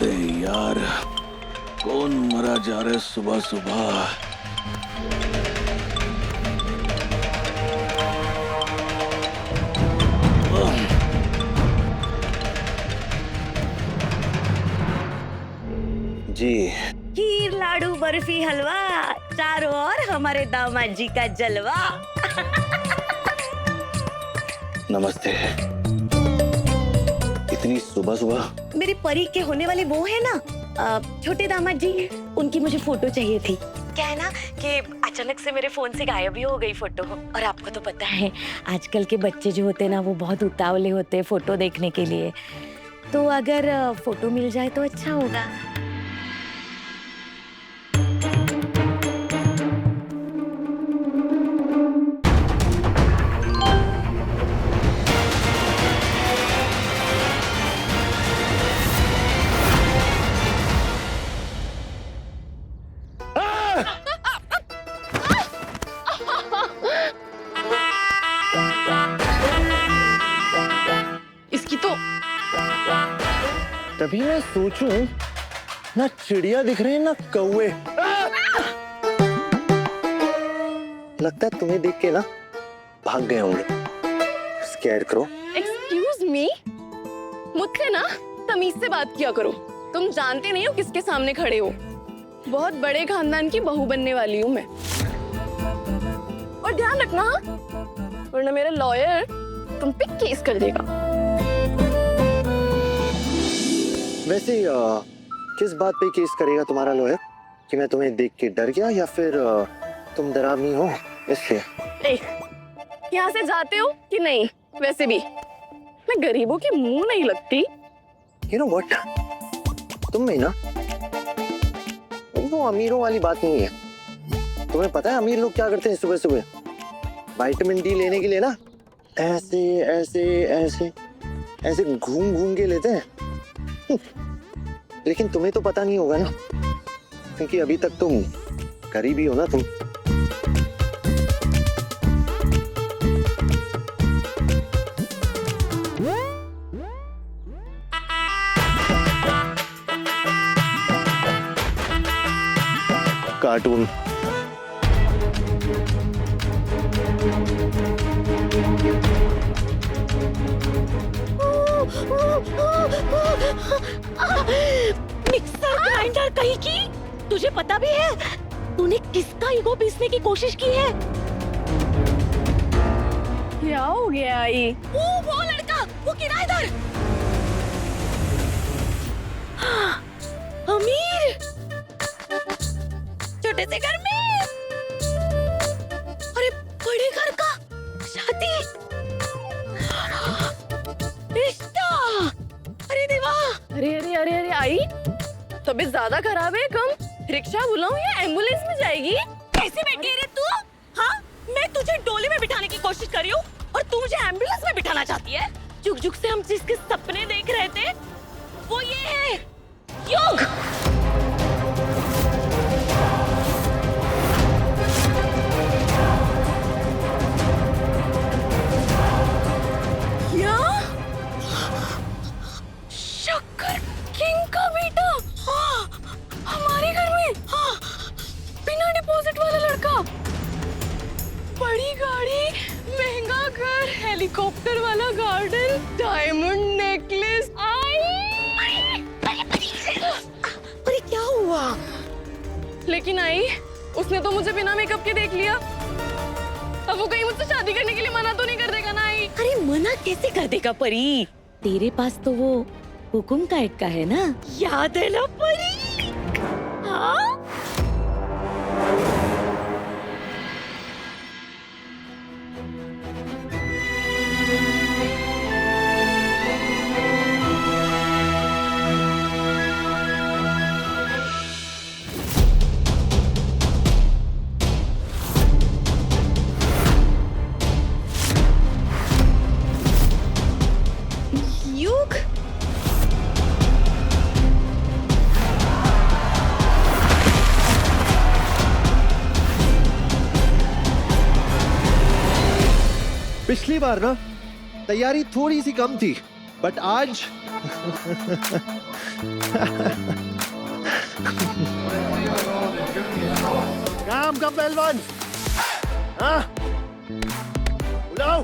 अरे यार, कौन मरा जा रहा है सुबह सुबह। जी खीर लाडू बर्फी हलवा, चारों ओर हमारे दामाद जी का जलवा। नमस्ते। इतनी सुबह सुबह? मेरी परी के होने वाले वो है ना, छोटे दामाद जी, उनकी मुझे फोटो चाहिए थी। क्या है ना कि अचानक से मेरे फोन से गायब ही हो गई फोटो। और आपको तो पता है आजकल के बच्चे जो होते हैं ना, वो बहुत उतावले होते हैं फोटो देखने के लिए। तो अगर फोटो मिल जाए तो अच्छा होगा। इसकी तो तभी मैं सोचूं, ना चिड़िया दिख रही है ना कौवे। लगता है तुम्हें देख के ना भाग गए होंगे स्कैर करो। एक्सक्यूज मी, मुझसे ना तमीज से बात किया करो। तुम जानते नहीं हो किसके सामने खड़े हो। बहुत बड़े खानदान की बहू बनने वाली हूँ मैं। और ध्यान रखना, वरना मेरा लॉयर तुम पे केस कर देगा। वैसे किस बात पे केस करेगा तुम्हारा लॉयर? कि मैं तुम्हें देख के डर गया या फिर तुम डरावनी हो इसलिए? यहाँ से जाते हो कि नहीं? वैसे भी मैं गरीबों के मुंह नहीं लगती। You know what? तुम में ना वो अमीरों वाली बात नहीं है। तुम्हें पता है अमीर लोग क्या करते हैं सुबह सुबह? विटामिन डी लेने के लिए ना ऐसे ऐसे ऐसे ऐसे घूम घूम के लेते हैं। लेकिन तुम्हें तो पता नहीं होगा ना, क्योंकि अभी तक तुम गरीब ही हो ना तुम। कार्टून मिक्सर ग्राइंडर कहीं की। तुझे पता भी है तूने किसका ईगो पीसने की कोशिश की है? क्या हो गया आई? वो लड़का, वो किराएदार। अमीर, छोटे से घर में, अरे बड़े घर का शादी, रिश्ता। अरे देवा। अरे अरे अरे अरे आई, तबीयत ज्यादा खराब है? कम रिक्शा बुलाऊं या एम्बुलेंस में जाएगी? कैसे बैठी है रे तू? हाँ, मैं तुझे डोले में बिठाने की कोशिश कर रही हूँ और तू मुझे एम्बुलेंस में बिठाना चाहती है। जुग जुग से हम जिसके सपने देख रहे थे वो ये है, युग। क्या? शक्कर किंग का बेटा? हाँ, हमारे घर में। हाँ, बिना डिपॉजिट वाला लड़का। बड़ी गाड़ी, महंगा घर, हेलीकॉप्टर वाला गार्डन, डायमंड नेकलेस। अरे क्या हुआ? लेकिन आई, उसने तो मुझे बिना मेकअप के देख लिया। अब वो कहीं मुझसे शादी करने के लिए मना तो नहीं कर देगा ना आई? अरे मना कैसे कर देगा परी? तेरे पास तो वो हुकुम का एक का है ना, याद है ना परी? हाँ? युग? पिछली बार ना तैयारी थोड़ी सी कम थी, बट आज काम का पहलवान, हाँ बुलाओ।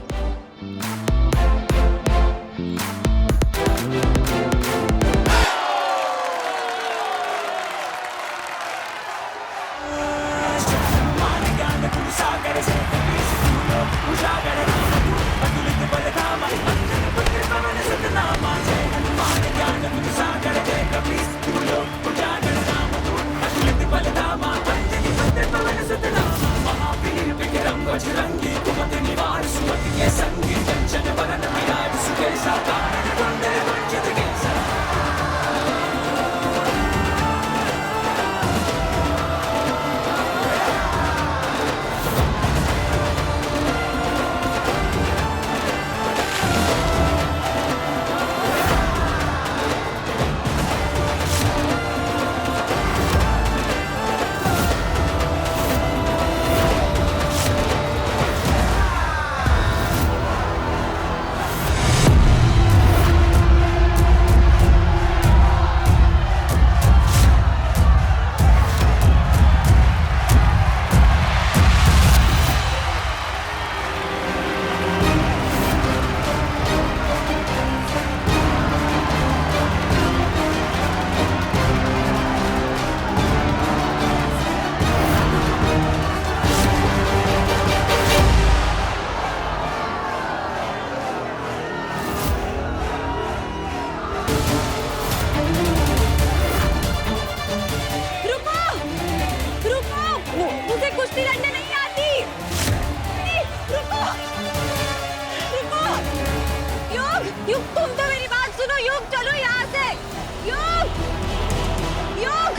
युग, तुम तो मेरी बात सुनो। युग, चलो यहाँ से। युग, युग।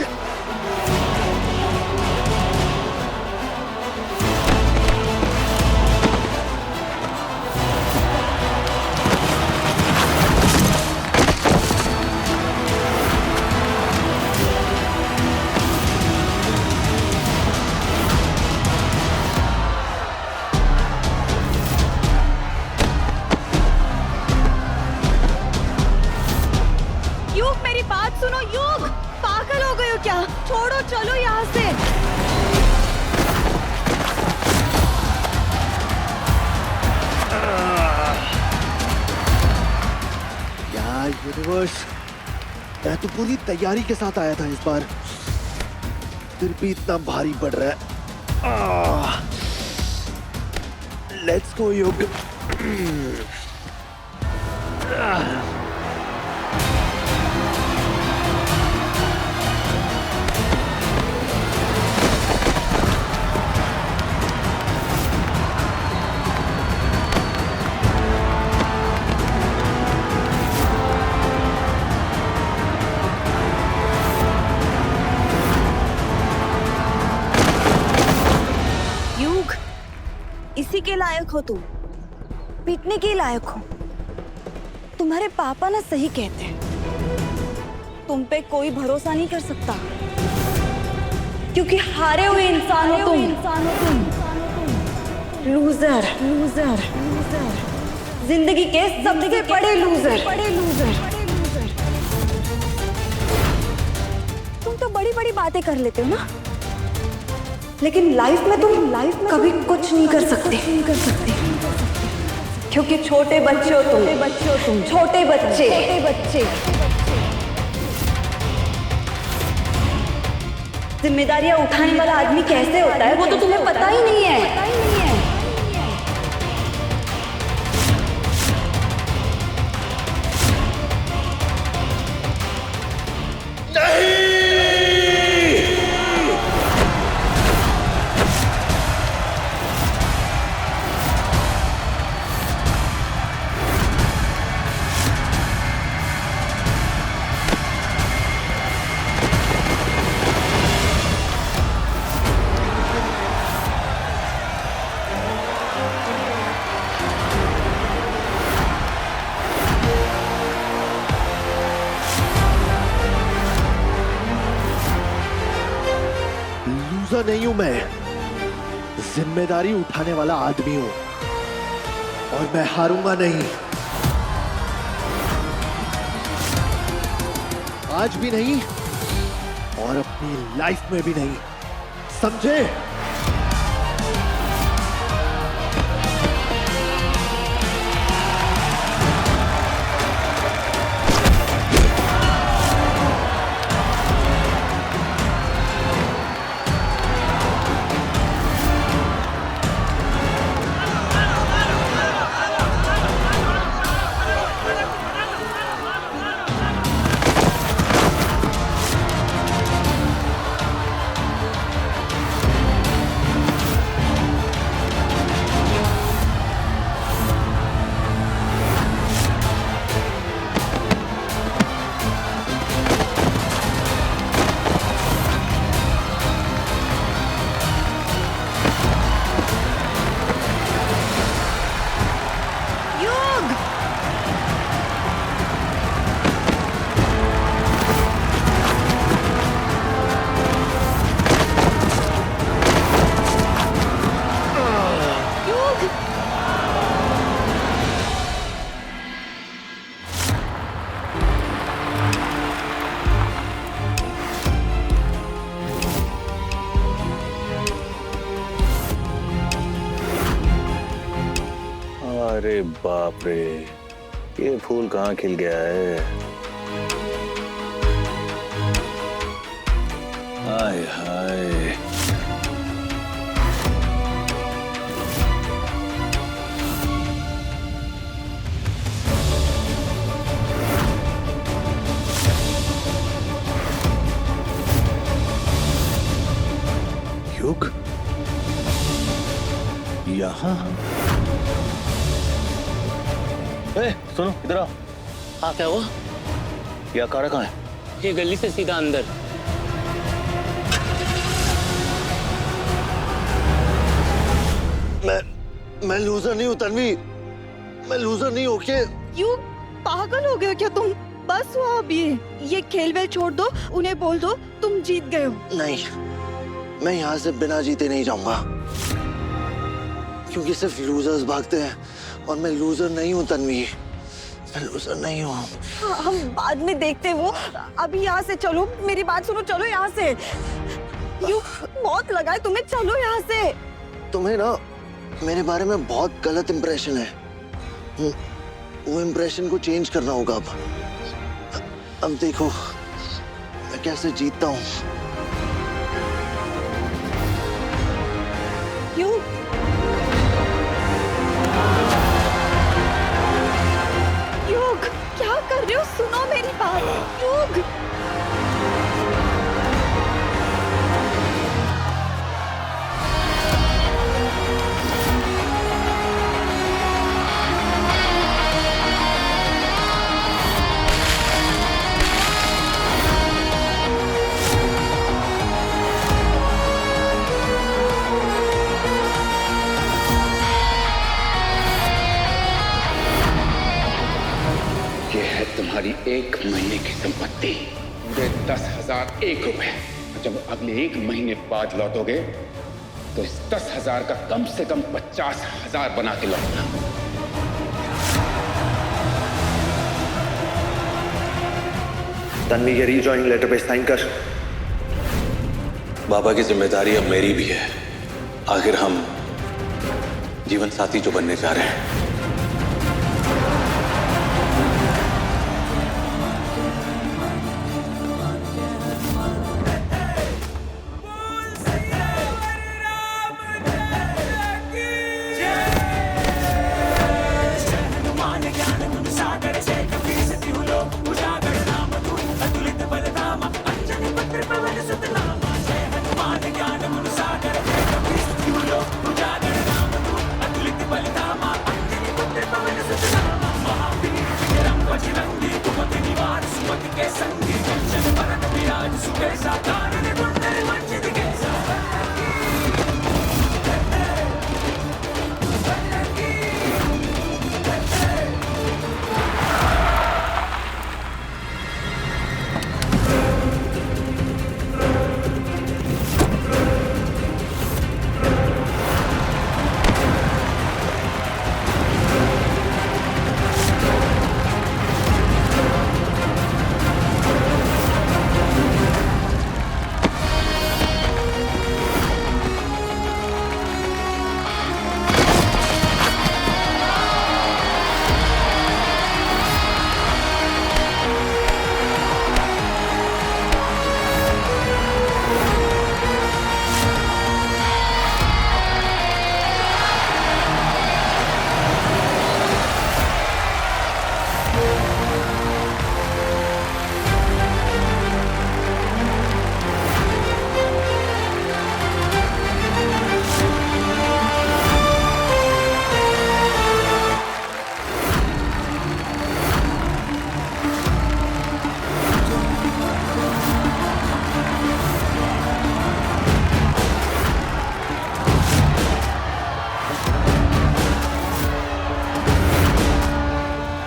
सुनो युग, पागल हो गए हो क्या? छोड़ो, चलो यहाँ से। यार यूनिवर्स, मैं तो पूरी तैयारी के साथ आया था इस बार, फिर भी इतना भारी पड़ रहा है। लेट्स गो युग। इसी के लायक हो तुम, पीटने के लायक हो। तुम्हारे पापा ना सही कहते हैं, तुम पे कोई भरोसा नहीं कर सकता, क्योंकि हारे हुए इंसान हो तुम। लूजर, लूजर, लूजर, जिंदगी के सबसे बड़े लूजर। तुम तो बड़ी बड़ी बातें कर लेते हो ना, लेकिन लाइफ में तुम कभी कुछ नहीं कर सकते, क्योंकि छोटे बच्चे हो तुम, छोटे बच्चे। जिम्मेदारियां उठाने वाला आदमी कैसे होता है वो तो तुम्हें पता ही नहीं है। लूजर नहीं हूं मैं, जिम्मेदारी उठाने वाला आदमी हूं, और मैं हारूंगा नहीं। आज भी नहीं और अपनी लाइफ में भी नहीं, समझे? अरे बाप रे, ये फूल कहाँ खिल गया है? हाय हाय। युग यहाँ? सुनो इधर आओ। हाँ क्या हुआ? ये अखाड़ा कहाँ है? ये गली से सीधा अंदर। मैं लूजर नहीं हूँ तन्वी, मैं लूजर नहीं हूँ। के यू पागल हो गए हो क्या तुम? बस हुआ अभी, ये खेल वेल छोड़ दो, उन्हें बोल दो तुम जीत गए हो। नहीं, मैं यहाँ से बिना जीते नहीं जाऊंगा, क्योंकि सिर्फ लूजर्स भागते हैं और मैं लूजर नहीं हूँ तन्वी, मैं लूजर नहीं हूँ। हम बाद में देखते हैं वो, अभी यहाँ से चलो, मेरी बात सुनो, चलो यहाँ से। यू बहुत लगा है तुम्हें, चलो यहाँ से। तुम्हें ना मेरे बारे में बहुत गलत इंप्रेशन है, वो इंप्रेशन को चेंज करना होगा। अब देखो मैं कैसे जीतता हूँ। यू युग क्या कर रहे हो? सुनो मेरी बात युग। तुम्हारी 1 महीने की संपत्ति, पूरे 10,001 रुपए। जब अगले 1 महीने बाद लौटोगे तो इस 10,000 का कम से कम 50,000 बना के लौटना। तन्वी, ये रीजॉइनिंग लेटर पे साइन कर। बाबा की जिम्मेदारी अब मेरी भी है। आखिर हम जीवन साथी जो बनने जा रहे हैं।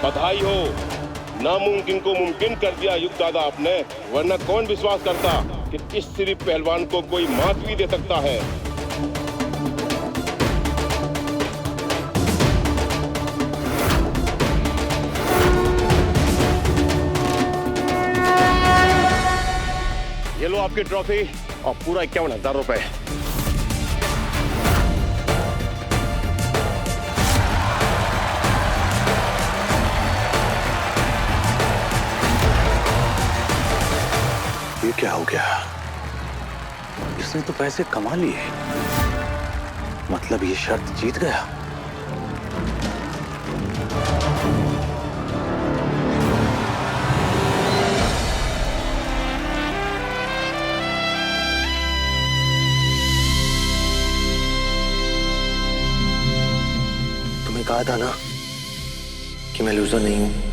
बधाई हो, नामुमकिन को मुमकिन कर दिया युग दादा आपने, वरना कौन विश्वास करता कि इस सिर्फ पहलवान को कोई मात भी दे सकता है। ये लो आपकी ट्रॉफी और पूरा 51,000 रुपए। ये क्या हो गया? इसने तो पैसे कमा लिए, मतलब ये शर्त जीत गया। तुम्हें कहा था ना कि मैं लूजर नहीं हूं।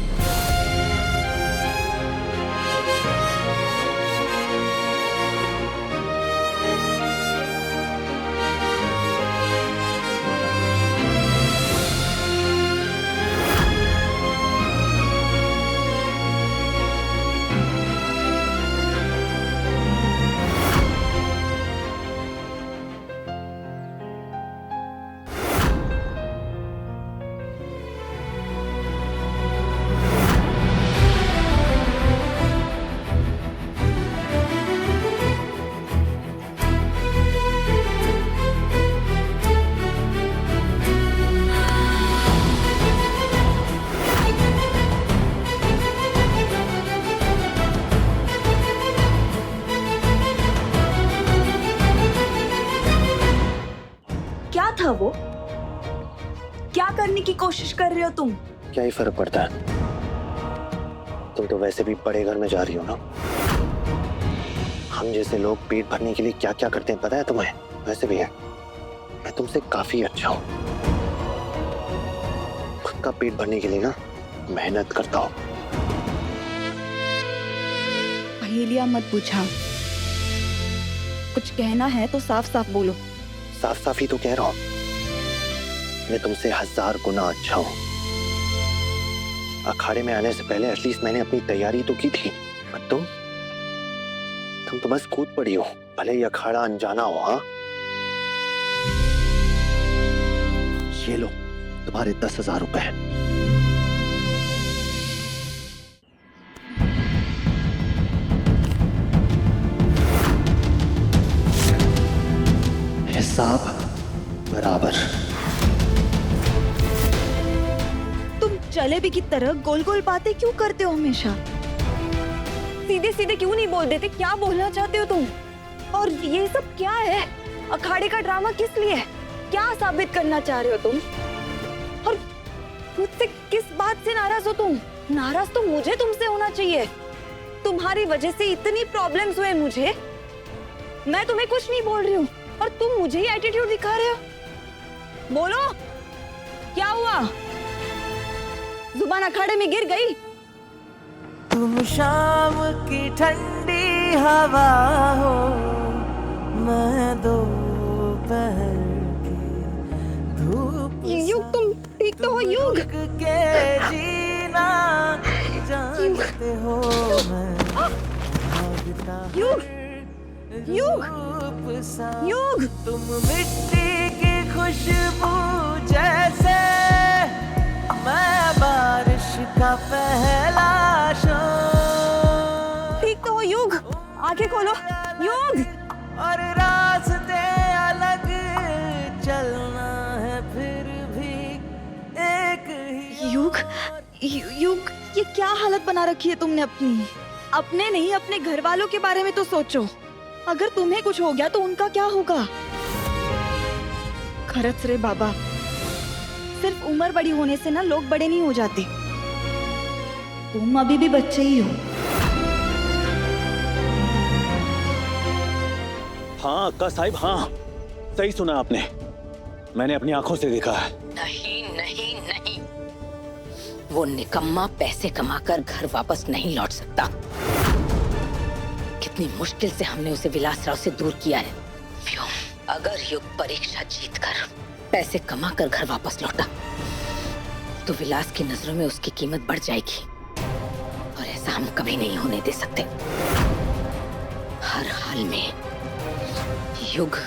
क्या था वो? क्या करने की कोशिश कर रहे हो तुम? क्या ही फर्क पड़ता है, तुम तो वैसे भी बड़े घर में जा रही हो ना। हम जैसे लोग पेट भरने के लिए क्या क्या करते हैं पता है तुम्हें? वैसे भी है, मैं तुमसे काफी अच्छा हूँ। खुद का पेट भरने के लिए ना मेहनत करता हूँ। पहेलियां मत बुझाओ, कुछ कहना है तो साफ साफ बोलो। साफ साफ ही तो कह रहा हूँ, मैं तुमसे 1000 गुना अच्छा हूँ। अखाड़े में आने से पहले एटलीस्ट मैंने अपनी तैयारी तो की थी, पर तुम तो बस कूद पड़ी हो, भले ही अखाड़ा अनजाना हो। हाँ, ये लो तुम्हारे 10,000 रुपए। हिसाब बराबर। तुम जलेबी की तरह गोल गोल बातें क्यों करते हो हमेशा? सीधे सीधे क्यों नहीं बोल देते? क्या बोलना चाहते हो तुम? और ये सब क्या है? अखाड़े का ड्रामा किस लिए? क्या साबित करना चाह रहे हो तुम? और मुझसे किस बात से नाराज हो तुम? नाराज तो मुझे तुमसे होना चाहिए। तुम्हारी वजह से इतनी प्रॉब्लम्स हुए मुझे। मैं तुम्हें कुछ नहीं बोल रही हूँ और तुम मुझे ही एटीट्यूड दिखा रहे हो। बोलो, क्या हुआ? जुबान अखाड़े में गिर गई? तुम शाम की ठंडी हवा हो, मैं दोपहर की धूप। युग, तुम ठीक तो हो? युग के जीना जानते हो मैं भागता युग, युग, युग। तुम मिट्टी की खुशबू जैसे, मैं बारिश का पहला शोर। ठीक तो हो युग? आंखें खोलो युग। और रास्ते अलग चलना है फिर भी एक ही। युग, युग, ये क्या हालत बना रखी है तुमने अपनी? अपने नहीं, अपने घर वालों के बारे में तो सोचो। अगर तुम्हें कुछ हो गया तो उनका क्या होगा? खरच रे बाबा, सिर्फ उम्र बड़ी होने से ना लोग बड़े नहीं हो जाते। तुम अभी भी बच्चे ही हो। हाँ अक्का साहिब, हाँ सही सुना आपने, मैंने अपनी आंखों से देखा है। नहीं नहीं नहीं, वो निकम्मा पैसे कमाकर घर वापस नहीं लौट सकता। कितनी मुश्किल से हमने उसे विलासराव से दूर किया है। अगर युग परीक्षा जीतकर पैसे कमाकर घर वापस लौटा तो विलास की नजरों में उसकी कीमत बढ़ जाएगी और ऐसा हम कभी नहीं होने दे सकते। हर हाल में युग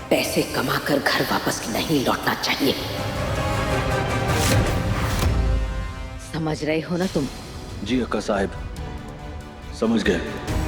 पैसे कमाकर घर वापस नहीं लौटना चाहिए। समझ रहे हो ना तुम? जी अक्का साहब, समझ गए।